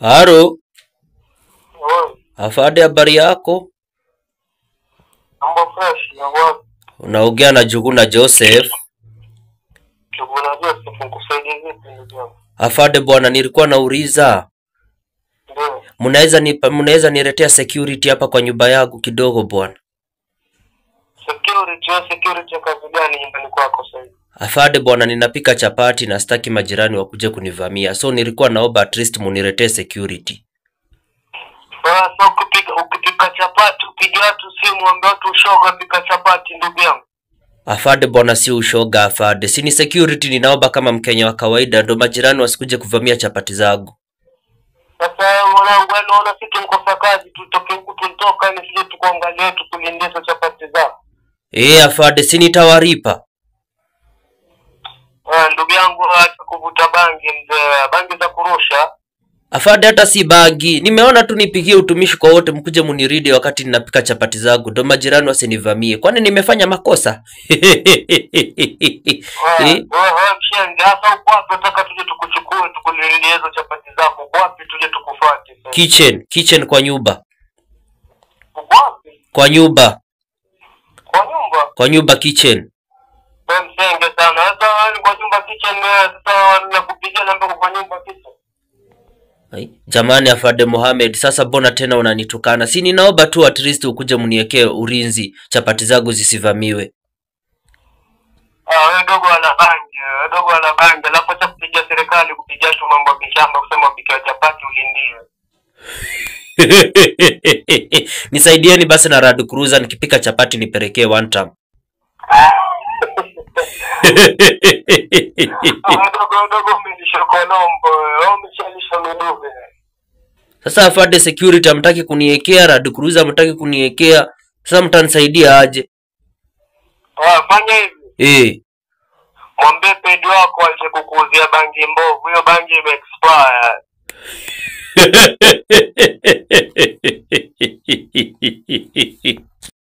Haro, Oi, afande habari yako? mambo fresh na wapi? Unaongea na Juguna Joseph. Juguna Joseph, nikusaidie vipi ndugu yangu? Afande bwana, nilikuwa nauliza Ndio. mnaweza niletea security hapa kwa nyumba yangu kidogo bwana? Security kazi gani nyumbani kwako sasa? Afande bwana, ninapika chapati na sitaki majirani wakuje kunivamia. So nilikuwa naomba at least muniletee security. Sasa ukipika chapati upige watu simu ambao tu ushoga pika chapati ndugu yangu. Afande bwana, si ushoga afande. Si ni security ninaomba kama Mkenya wa kawaida, ndo majirani wasikuje kuvamia chapati zangu. Sasa mwanangu, unaona sisi mkosa kazi tutoke huku tutoka ni sisi tukuangalie tukulindesha chapati zako. Afande, si nitawaripa. Ndugu yangu, acha kuvuta bangi mzee, bangi za kurusha. Afande, hata si bagi. Nimeona tu nipigie utumishi kwa wote mkuje muniride wakati ninapika chapati zangu. Ndo majirani wasinivamie. Kwani nimefanya makosa? Mshenga, sasa uko wapi? Nataka tuje tukuchukue tukulindie hizo chapati zako. Uko wapi tuje tukufuate sasa? Kitchen kwa nyumba. Uko wapi? Kwa nyumba. Kwa nyumba? Kwa nyumba kitchen. Mshenga sana. Sasa wewe kwa nyumba kitchen, sasa ninakupigia namba kwa nyumba kitchen. Jamani afande Mohamed, sasa bona tena unanitukana. Si ninaomba tu at least ukuje mniekee ulinzi chapati zangu zisivamiwe. Wewe dogo ana bangi, alafu acha kupigia serikali, kupigia tu mambo ya kishamba, kusema pikia chapati ulindie. Nisaidieni basi na Land Cruiser, nikipika chapati nipelekee one time. Dogo umelisha Kolombo, umeshalisha Midube. Sasa afande security hamtaki kuniekea, Land Cruiser hamtaki kuniekea. Sasa mtanisaidia aje? Fanya hivi. Mwambie pedi wako aje kukuuzia bangi mbovu. Hiyo bangi ime expire.